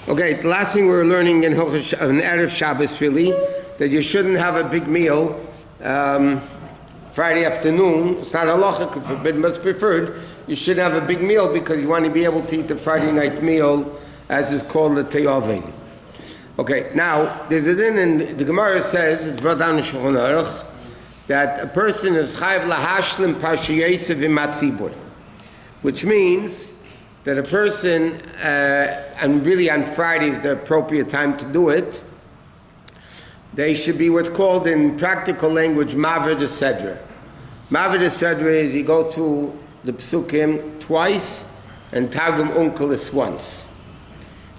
Okay, the last thing we're learning in Erev Shabbos really, that you shouldn't have a big meal Friday afternoon. It's not halachic, forbidden, but it's preferred. You shouldn't have a big meal because you want to be able to eat the Friday night meal, as is called the Teyavin. Okay, now there's a din, and the Gemara says, it's brought down in Shulchan Aruch, that a person is chayv lahashlim parshiyesev v'matzibur, which means that a person, and really on Friday is the appropriate time to do it, they should be what's called in practical language Maved Sedra. Maved Sedra is you go through the Psukim twice and Targum Unkelis once.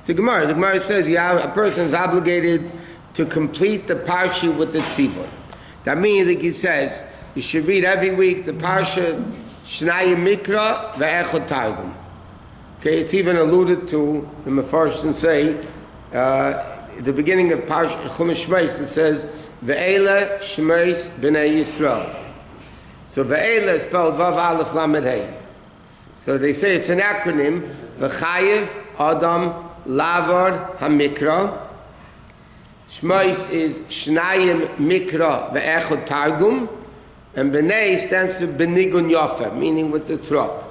It's a Gemara. The Gemara says a person is obligated to complete the Parshi with the Tzibur. That means, like he says, you should read every week the Parsha Shnayim Mikra ve'echot Targum. Okay, it's even alluded to, the Mefarshim say, at the beginning of Parsha Chumash Shmos, it says, Ve'ela Shmos B'nai Yisrael. So Ve'ela is spelled Vav Aleph Lamed Hey. So they say it's an acronym, V'chayev Adam Lavar HaMikra. Shmos is Shnayim Mikra Ve'echot Targum, and B'nai stands for B'nigun Yofa, meaning with the trop.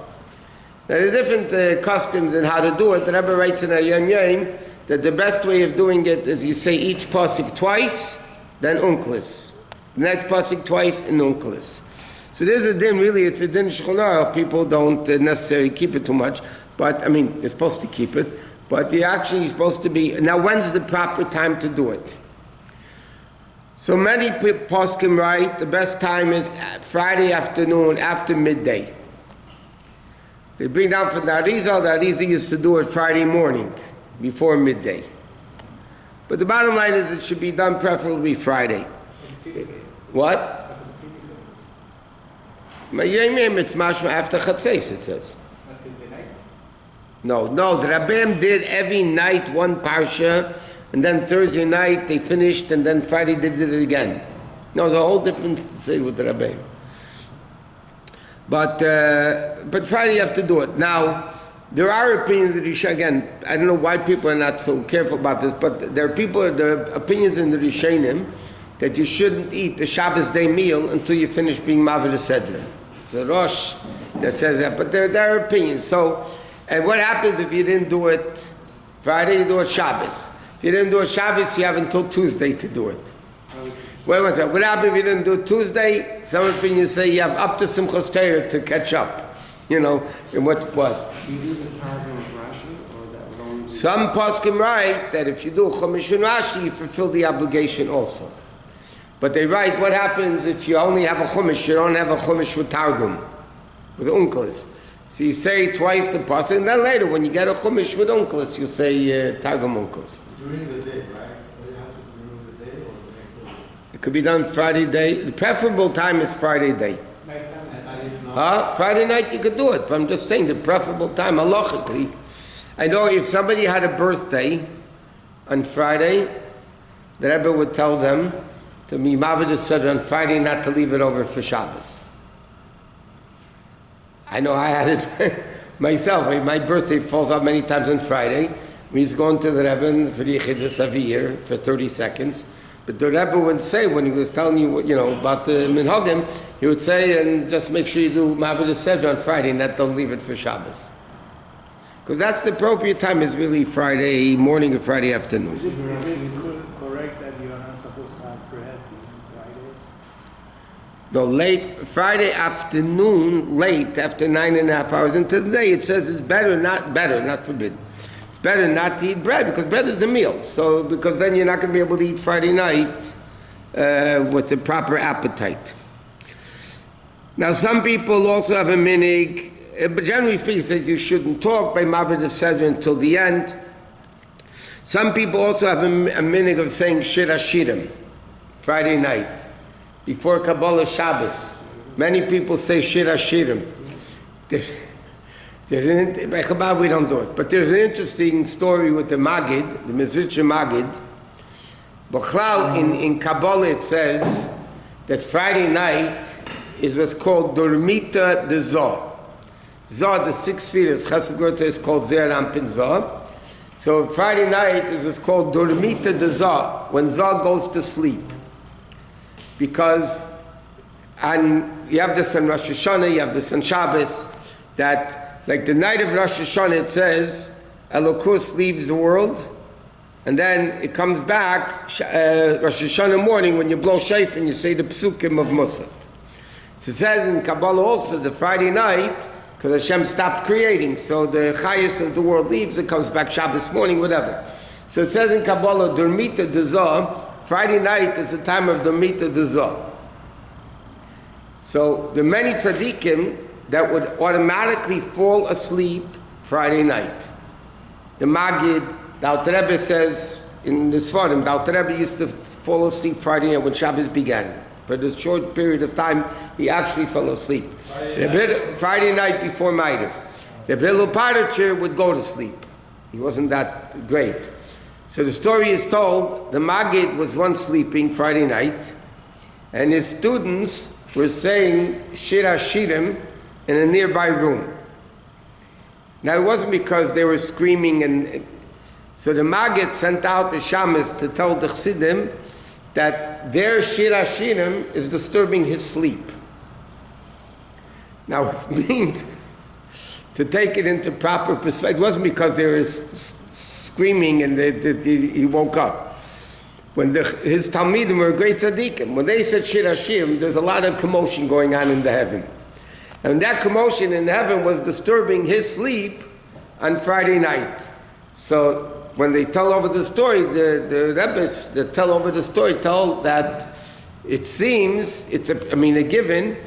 Now there are different customs in how to do it. The Rebbe writes in a Yom Yom that the best way of doing it is you say each pasuk twice, then unklis. The next pasuk twice, and unklis. So there's a din, really, it's a din Shulchan Aruch. People don't necessarily keep it too much, but, I mean, you're supposed to keep it, but you're actually supposed to be, now when's the proper time to do it? So many poskim write, the best time is Friday afternoon after midday. They bring down from the Arizal used to do it Friday morning, before midday. But the bottom line is it should be done preferably Friday. What? It's mashma after Chatzos, it says. No, the Rabbeim did every night one parsha, and then Thursday night they finished, and then Friday they did it again. No, it's a whole different thing with the Rabbeim. But Friday you have to do it. Now, there are opinions that Rishonim, again, I don't know why people are not so careful about this, but there are opinions in the Rishonim that you shouldn't eat the Shabbos day meal until you finish being Maved Sedra. The Rosh that says that, but there are opinions. So, and what happens if you didn't do it Friday, you do it Shabbos. If you didn't do it Shabbos, you have until Tuesday to do it. Wait one second. What happens if you didn't do it Tuesday? Some opinions say you have up to Simchas Torah to catch up. You know, in what? You do the Targum of Rashi, or that would only be... Some poskim write that if you do Chumash and Rashi, you fulfill the obligation also. But they write, what happens if you only have a Chumash, you don't have a Chumash with Targum, with Unklis. So you say twice the pasuk, and then later when you get a Chumash with Unklis, you say Targum Unklis. During the day, right? It has to be during the day or the next day? It could be done Friday day. The preferable time is Friday day. Friday night you could do it, but I'm just saying the preferable time, halachically. I know if somebody had a birthday on Friday, the Rebbe would tell them to be Maved Sedra on Friday, not to leave it over for Shabbos. I know I had it myself. My birthday falls out many times on Friday. We used to go into the Rebbe for the Yechidus Aviyir for 30 seconds. But the Rebbe would say, when he was telling you, about the Minhagim, he would say, and just make sure you do Maved Sedra on Friday, and don't leave it for Shabbos. Because that's the appropriate time, is really Friday morning or Friday afternoon. Is it correct that you are not supposed to have bread on Fridays? No, late, Friday afternoon, late, after 9.5 hours into the day, it says it's not forbidden. It's better not to eat bread, because bread is a meal. So, because then you're not going to be able to eat Friday night with the proper appetite. Now, some people also have a minig, but generally speaking, it says you shouldn't talk by Maved Sedra until the end. Some people also have a minig of saying Shir Hashirim, Friday night, before Kabbalah Shabbos. Many people say Shir Hashirim. By Chabad we don't do it. But there's an interesting story with the Magid, the Mizritcha Magid. B'chlal, in Kabbalah it says that Friday night is what's called Dormita de Zah. Zah, the 6 feet, is Chesed Gurta, is called Zer Ampin Zah. So Friday night is what's called Dormita de Zah, when Zah goes to sleep. Because, and you have this on Rosh Hashanah, you have this on Shabbos, that like the night of Rosh Hashanah it says, Elokus leaves the world, and then it comes back, Rosh Hashanah morning when you blow shofar and you say the Psukim of Musaf. So it says in Kabbalah also, the Friday night, because Hashem stopped creating, so the Chayas of the world leaves, it comes back Shabbos morning, whatever. So it says in Kabbalah, Dormita de Zah, Friday night is the time of Dormita de Zah. So the many tzaddikim that would automatically fall asleep Friday night. The Magid, the Alter Rebbe says in the Sfarim, the Alter Rebbe used to fall asleep Friday night when Shabbos began. For this short period of time, he actually fell asleep. Friday night before Ma'ariv. The Bilu Paritcher would go to sleep. He wasn't that great. So the story is told, the Magid was once sleeping Friday night, and his students were saying Shir HaShirim in a nearby room. Now it wasn't because they were screaming, and so the Magid sent out the Shamas to tell the Chassidim that their Shir HaShirim is disturbing his sleep. Now it means, to take it into proper perspective, it wasn't because they were screaming and he woke up. When his Talmidim were great tzaddikim, when they said Shir HaShirim, there's a lot of commotion going on in the heaven. And that commotion in heaven was disturbing his sleep on Friday night. So when they tell over the story, the Rebbes that tell over the story tell that it seems, a given,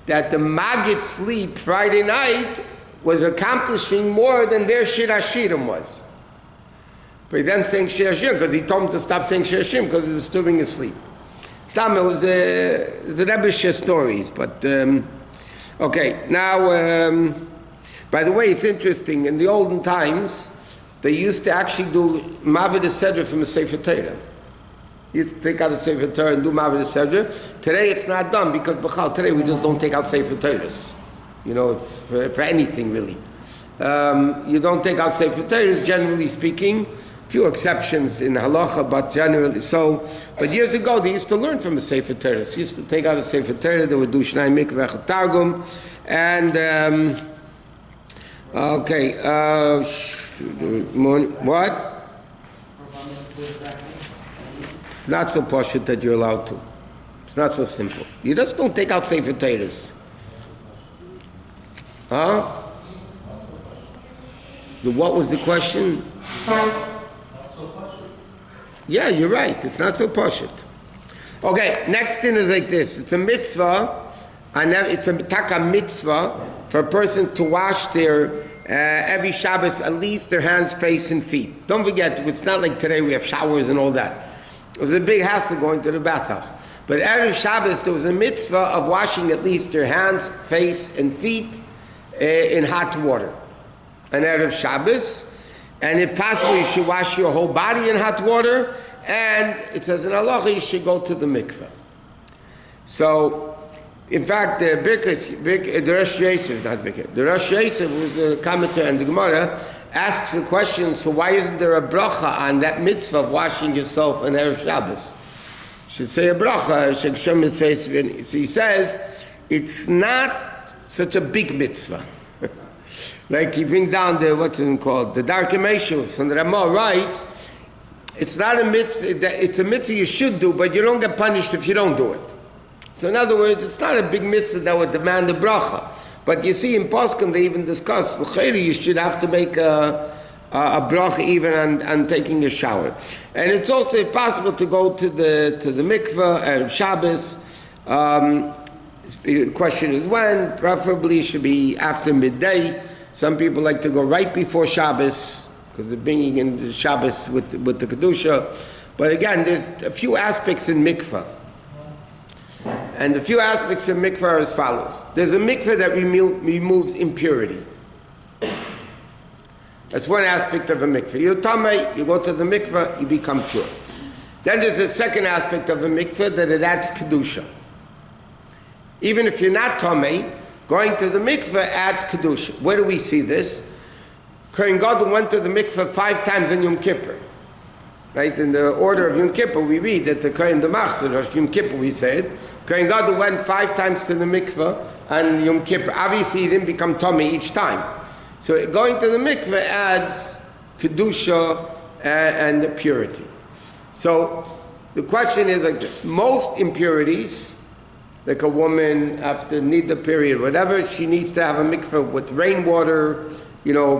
that the Magid sleep Friday night was accomplishing more than their Shir HaShirim was. But he then saying Shir HaShirim because he told him to stop saying Shir HaShirim because it was disturbing his sleep. Stam, it was the Rebbe's share stories, but okay. Now, by the way, it's interesting. In the olden times, they used to actually do Mavid Seder from a Sefer Torah. You used to take out a Sefer Torah and do Mavid Seder. Today it's not done because today we just don't take out Sefer Torahs. It's for anything really. You don't take out Sefer Torahs, generally speaking. Few exceptions in halacha, but generally so. But years ago they used to learn from a Sefer Torah. They used to take out a Sefer Torah. They would do Shnai Mikveh Targum, and okay. What? It's not so poshut that you're allowed to. It's not so simple. You just don't take out Sefer Torahs. Huh? What was the question? Yeah, you're right. It's not so poshut. Okay, next thing is like this. It's a mitzvah, and it's a taka mitzvah for a person to wash their every Shabbos at least their hands, face, and feet. Don't forget, it's not like today we have showers and all that. It was a big hassle going to the bathhouse. But every Shabbos there was a mitzvah of washing at least your hands, face, and feet in hot water. And Erev Shabbos. And if possible, you should wash your whole body in hot water. And it says in halacha, you should go to the mikveh. So, in fact, the Rosh Yosef, the Rosh Yosef, who's a commentator and the Gemara, asks a question, so why isn't there a bracha on that mitzvah of washing yourself on Erev Shabbos? You should say a bracha. So he says, it's not such a big mitzvah. Like he brings down the, what's it called, the Dark Emeshus from the Ramah writes, it's not a mitzvah, it's a mitzvah you should do, but you don't get punished if you don't do it. So in other words, it's not a big mitzvah that would demand a bracha. But you see in Poskim they even discuss, you should have to make a bracha even on taking a shower. And it's also possible to go to the mikveh Erev Shabbos. The question is when, preferably it should be after midday. Some people like to go right before Shabbos because they're bringing in the Shabbos with the Kedusha. But again, there's a few aspects in mikveh. And the few aspects of mikveh are as follows. There's a mikveh that removes impurity. That's one aspect of a mikveh. You're tamei, you go to the mikveh, you become pure. Then there's a second aspect of a mikveh that it adds kedusha. Even if you're not Tomei, going to the mikveh adds Kedusha. Where do we see this? Kohen Gadol went to the mikveh 5 times on Yom Kippur. Right? In the order of Yom Kippur, we read that the Kohen Demachzer, Yom Kippur, we said, Kohen Gadol went 5 times to the mikveh on Yom Kippur. Obviously, he didn't become Tomei each time. So going to the mikveh adds Kedusha and purity. So the question is like this. Most impurities, like a woman after nida period, whatever, she needs to have a mikveh with rainwater,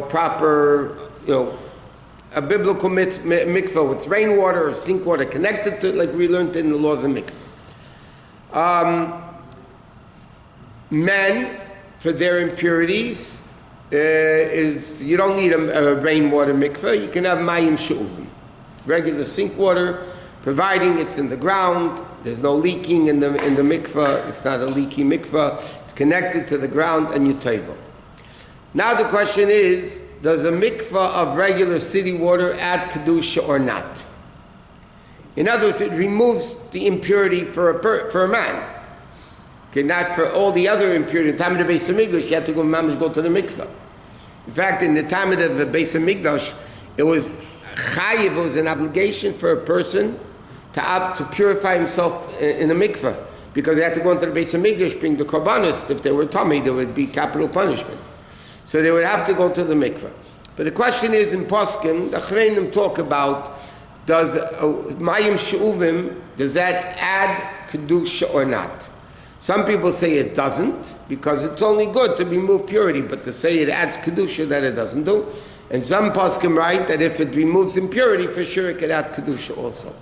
proper, a biblical mikveh with rainwater or sink water connected to it, like we learned in the laws of mikveh. Men, for their impurities, you don't need a rainwater mikveh. You can have mayim she'uvim, regular sink water, providing it's in the ground. There's no leaking in the mikveh. It's not a leaky mikveh. It's connected to the ground and you teva. Now the question is, does a mikveh of regular city water add kedusha or not? In other words, it removes the impurity for a man. Okay, not for all the other impurity. In the time of the Bais Din, you had to go to the mikveh. In fact, in the time of the Bais Din, it was chayiv, it was an obligation for a person to purify himself in a mikveh, because they had to go into the Bais Din, bring the korbanos. If they were tummy, there would be capital punishment. So they would have to go to the mikveh. But the question is, in Poskim, the Chreinim talk about, does mayim she'uvim, does that add kedusha or not? Some people say it doesn't, because it's only good to remove purity, but to say it adds kedusha, that it doesn't do. And some Poskim write that if it removes impurity, for sure it could add kedusha also.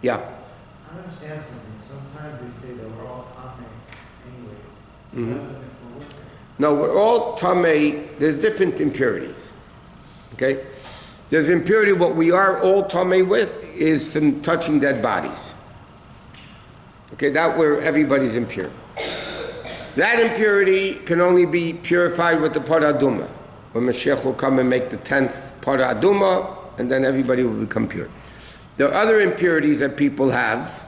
Yeah. I understand something. Sometimes they say that we're all tamei anyways. Mm-hmm. No, we're all tamei. There's different impurities. Okay? There's impurity, what we are all tamei with is from touching dead bodies. Okay, that where everybody's impure. That impurity can only be purified with the Parah Aduma. When Mashiach will come and make the 10th Parah Aduma, and then everybody will become pure. There are other impurities that people have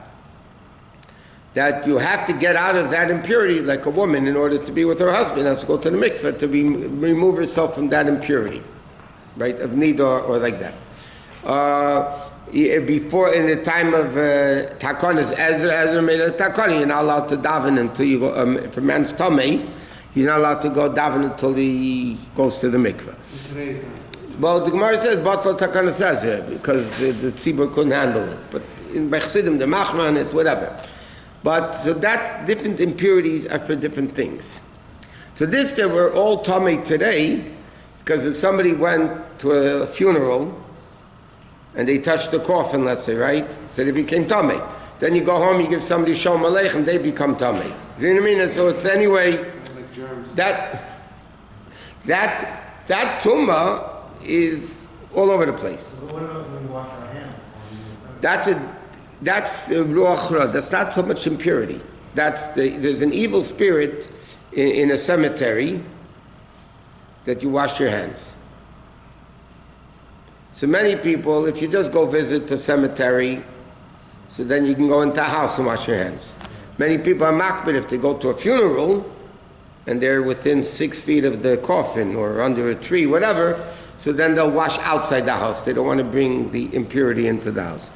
that you have to get out of that impurity, like a woman, in order to be with her husband, has to go to the mikveh to remove herself from that impurity, right, of nida or like that. Before, in the time of Takonis, Ezra made a Takoni, you're not allowed to daven until you go, if a man's tamei, he's not allowed to go daven until he goes to the mikveh. Well, the Gemara says, Batal Takonis Ezra, because the tzibur couldn't handle it. But in Bechsidim, the Machman, it's whatever. But so that different impurities are for different things. So this that we're all tamei today, because if somebody went to a funeral and they touched the coffin, let's say, right? So they became tamei. Then you go home, you give somebody shalom aleichem, they become tamei. You know what I mean? And so it's anyway that tumah is all over the place. But what about when we wash our hands? That's ruach ra. That's not so much impurity. There's an evil spirit in a cemetery that you wash your hands. So many people, if you just go visit the cemetery, so then you can go into a house and wash your hands. Many people are makbid if they go to a funeral and they're within 6 feet of the coffin or under a tree, whatever, so then they'll wash outside the house. They don't want to bring the impurity into the house.